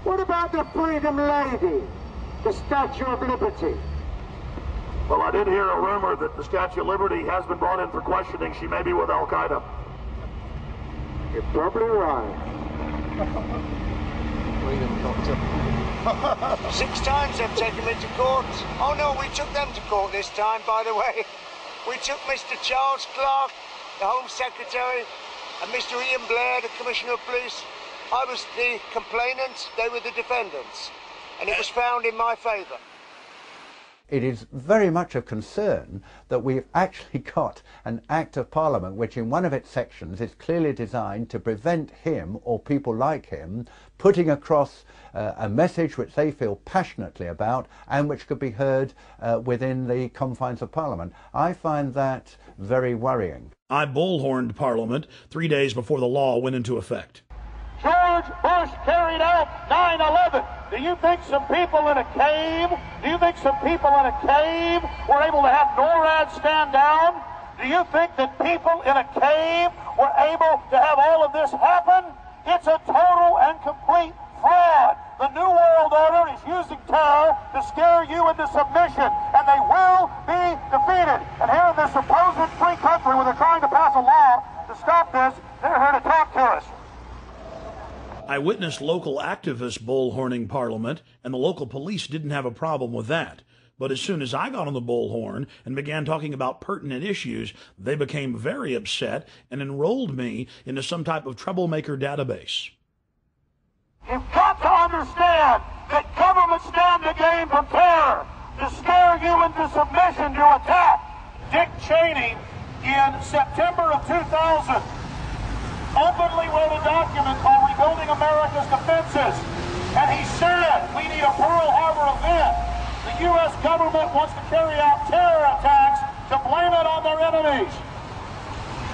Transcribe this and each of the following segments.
What about the Freedom Lady, the Statue of Liberty? Well, I did hear a rumor that the Statue of Liberty has been brought in for questioning. She may be with Al-Qaeda. You're probably right. Freedom Doctor. 6 times they've taken me to court. Oh no, we took them to court this time, by the way. We took Mr. Charles Clark, the Home Secretary, and Mr. Ian Blair, the Commissioner of Police. I was the complainant, they were the defendants, and it was found in my favour. It is very much a concern that we've actually got an Act of Parliament which in one of its sections is clearly designed to prevent him or people like him putting across a message which they feel passionately about and which could be heard within the confines of Parliament. I find that very worrying. I bullhorned Parliament 3 days before the law went into effect. George Bush carried out 9/11. Do you think some people in a cave, were able to have NORAD stand down? Do you think that people in a cave were able to have all of this happen? It's a total and complete fraud. The New World Order is using terror to scare you into submission, and they will be defeated. And here in this supposed free country where they're trying to pass a law to stop this, they're here to talk to us. I witnessed local activists bullhorning Parliament, and the local police didn't have a problem with that. But as soon as I got on the bullhorn and began talking about pertinent issues, they became very upset and enrolled me into some type of troublemaker database. You've got to understand that government stand to gain from terror, to scare you into submission, to attack. Dick Cheney, in September of 2000, openly wrote a document called Rebuilding America's Defenses. And he said, we need a Pearl Harbor event. The U.S. government wants to carry out terror attacks to blame it on their enemies.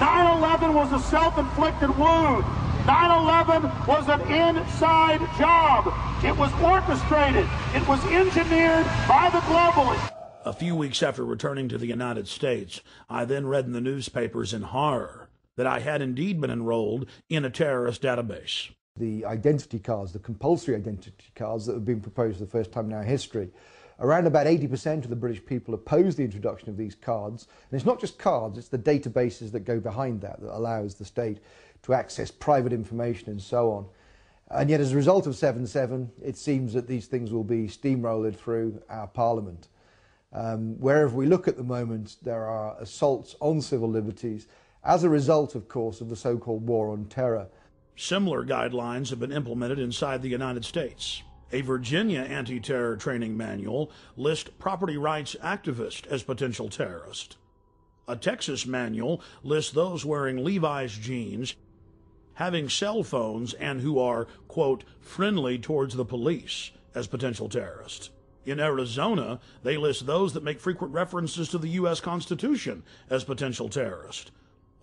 9/11 was a self-inflicted wound. 9/11 was an inside job. It was orchestrated. It was engineered by the globalists. A few weeks after returning to the United States, I then read in the newspapers in horror that I had indeed been enrolled in a terrorist database. The identity cards, the compulsory identity cards that have been proposed for the first time in our history, around about 80% of the British people oppose the introduction of these cards. And it's not just cards, it's the databases that go behind that allows the state to access private information and so on. And yet as a result of 7/7, it seems that these things will be steamrolled through our Parliament. Wherever we look at the moment, there are assaults on civil liberties as a result, of course, of the so-called war on terror. Similar guidelines have been implemented inside the United States. A Virginia anti-terror training manual lists property rights activists as potential terrorists. A Texas manual lists those wearing Levi's jeans, having cell phones, and who are, quote, friendly towards the police as potential terrorists. In Arizona, they list those that make frequent references to the U.S. Constitution as potential terrorists.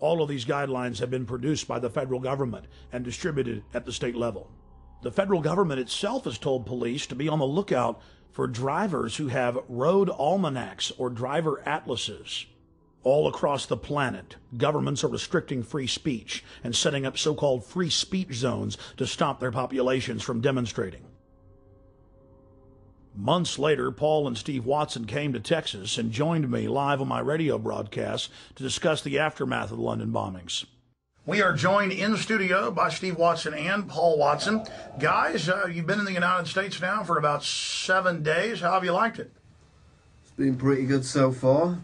All of these guidelines have been produced by the federal government and distributed at the state level. The federal government itself has told police to be on the lookout for drivers who have road almanacs or driver atlases. All across the planet, governments are restricting free speech and setting up so-called free speech zones to stop their populations from demonstrating. Months later, Paul and Steve Watson came to Texas and joined me live on my radio broadcast to discuss the aftermath of the London bombings. We are joined in studio by Steve Watson and Paul Watson. Guys, you've been in the United States now for about 7 days. How have you liked it? It's been pretty good so far.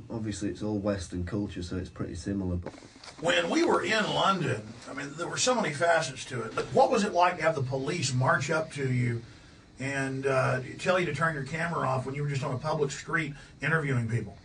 Obviously, it's all Western culture, so it's pretty similar. But when we were in London, I mean, there were so many facets to it. But what was it like to have the police march up to you and tell you to turn your camera off when you were just on a public street interviewing people?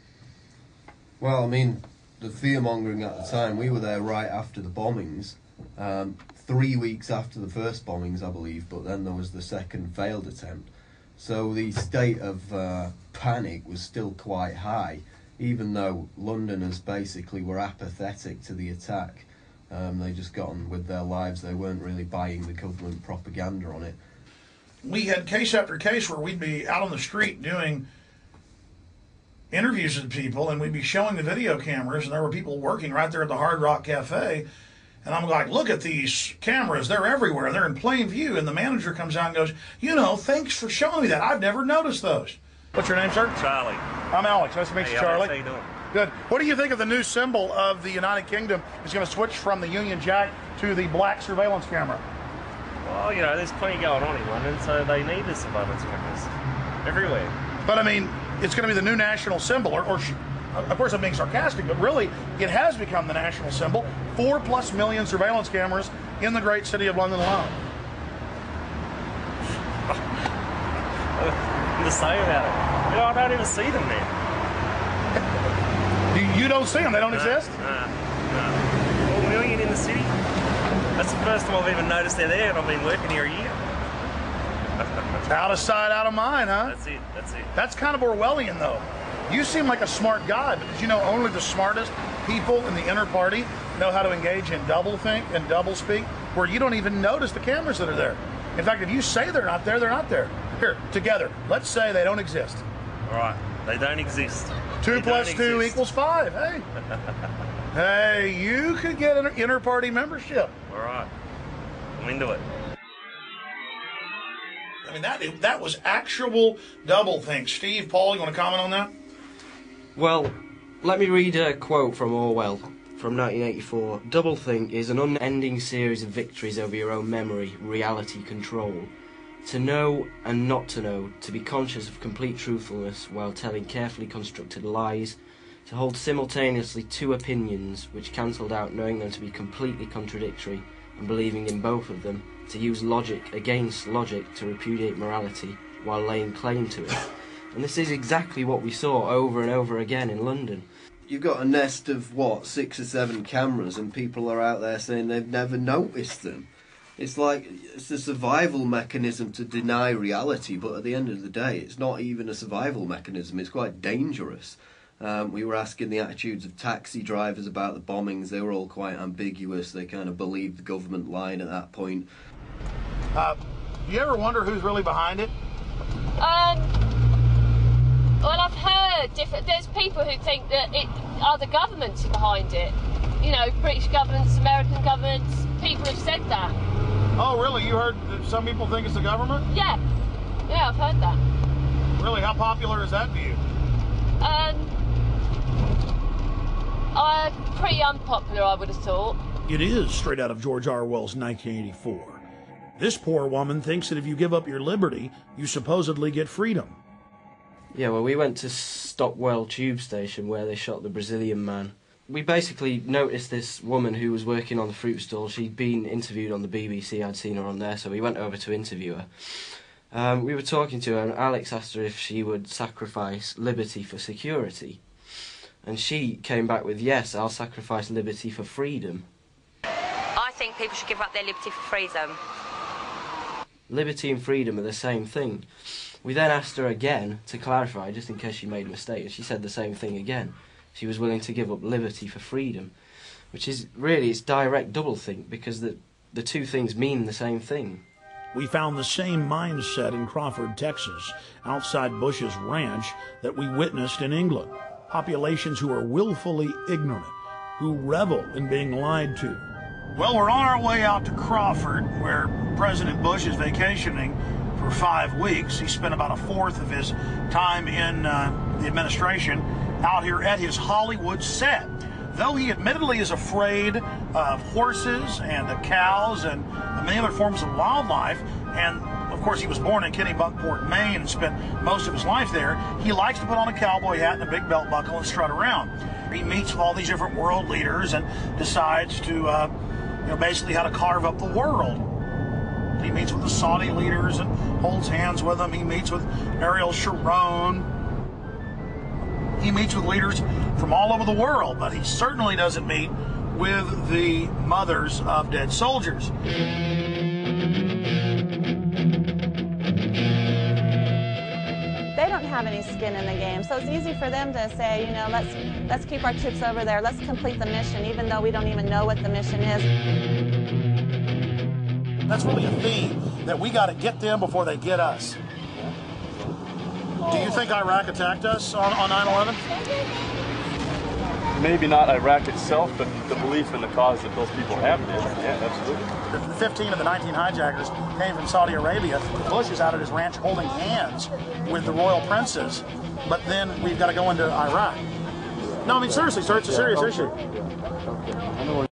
Well, I mean, the fear-mongering at the time, we were there right after the bombings, 3 weeks after the first bombings, I believe, but then there was the second failed attempt. So the state of panic was still quite high, even though Londoners basically were apathetic to the attack. They just got on with their lives. They weren't really buying the government propaganda on it. We had case after case where we'd be out on the street doing interviews with people, and we'd be showing the video cameras, and there were people working right there at the Hard Rock Cafe, And I'm like, look at these cameras. They're everywhere. They're in plain view. And the manager comes out and goes, you know, thanks for showing me that. I've never noticed those. What's your name, sir? Charlie. I'm Alex. Nice to meet you, Charlie. How you doing? Good. What do you think of the new symbol of the United Kingdom is going to switch from the Union Jack to the black surveillance camera? Well, you know, there's plenty going on in London, so they need the surveillance cameras everywhere. But, I mean, it's going to be the new national symbol, or of course I'm being sarcastic, but really it has become the national symbol. 4+ million surveillance cameras in the great city of London alone. I'm the same about it. You know, I don't even see them there. You don't see them? They don't exist? No. 4 million in the city? That's the first time I've even noticed they're there, and I've been working here a year. Out of sight, out of mind, huh? That's it. That's kind of Orwellian, though. You seem like a smart guy, but did you know only the smartest people in the inner party know how to engage in doublethink and doublespeak, where you don't even notice the cameras that are there? In fact, if you say they're not there, they're not there. Here, together, let's say they don't exist. All right, they don't exist. 2 + 2 = 5. Hey. Hey, you could get an inner party membership. All right, I'm into it. I mean, that was actual doublethink. Steve, Paul, you want to comment on that? Well, let me read a quote from Orwell from 1984. Doublethink is an unending series of victories over your own memory, reality control. To know and not to know, to be conscious of complete truthfulness while telling carefully constructed lies, to hold simultaneously two opinions which cancelled out knowing them to be completely contradictory and believing in both of them, to use logic against logic to repudiate morality while laying claim to it. And this is exactly what we saw over and over again in London. You've got a nest of, 6 or 7 cameras, and people are out there saying they've never noticed them. It's like, it's a survival mechanism to deny reality, but at the end of the day, it's not even a survival mechanism, it's quite dangerous. We were asking the attitudes of taxi drivers about the bombings. They were all quite ambiguous. They kind of believed the government line at that point. Do you ever wonder who's really behind it? Well, I've heard there's people who think that other governments are behind it. You know, British governments, American governments, people have said that. Oh, really? You heard that some people think it's the government? Yeah, I've heard that. Really? How popular is that view? Pretty unpopular, I would have thought. It is straight out of George Orwell's 1984. This poor woman thinks that if you give up your liberty, you supposedly get freedom. Yeah, well, we went to Stockwell tube station where they shot the Brazilian man. We basically noticed this woman who was working on the fruit stall. She'd been interviewed on the BBC. I'd seen her on there, so we went over to interview her. We were talking to her, and Alex asked her if she would sacrifice liberty for security. And she came back with, yes, I'll sacrifice liberty for freedom. I think people should give up their liberty for freedom. Liberty and freedom are the same thing. We then asked her again to clarify, just in case she made a mistake, and she said the same thing again. She was willing to give up liberty for freedom, which is really, it's direct doublethink, because the two things mean the same thing. We found the same mindset in Crawford, Texas, outside Bush's ranch, that we witnessed in England. Populations who are willfully ignorant, who revel in being lied to. Well, we're on our way out to Crawford, where President Bush is vacationing for 5 weeks. He spent about 1/4 of his time in the administration out here at his Hollywood set. Though he admittedly is afraid of horses and cows and many other forms of wildlife, and of course he was born in Kennebunkport, Maine, and spent most of his life there, he likes to put on a cowboy hat and a big belt buckle and strut around. He meets with all these different world leaders and decides to, basically how to carve up the world. He meets with the Saudi leaders and holds hands with them. He meets with Ariel Sharon. He meets with leaders from all over the world, but he certainly doesn't meet with the mothers of dead soldiers. They don't have any skin in the game, so it's easy for them to say, let's keep our troops over there, let's complete the mission, even though we don't even know what the mission is. That's really a theme, that we got to get them before they get us. Do you think Iraq attacked us on 9/11? maybe not Iraq itself, but the belief in the cause that those people have did. Yeah, absolutely. The 15 of the 19 hijackers came from Saudi Arabia. Bush is out at his ranch holding hands with the royal princes, but then we've got to go into Iraq. No, I mean seriously, sir, it's a serious issue.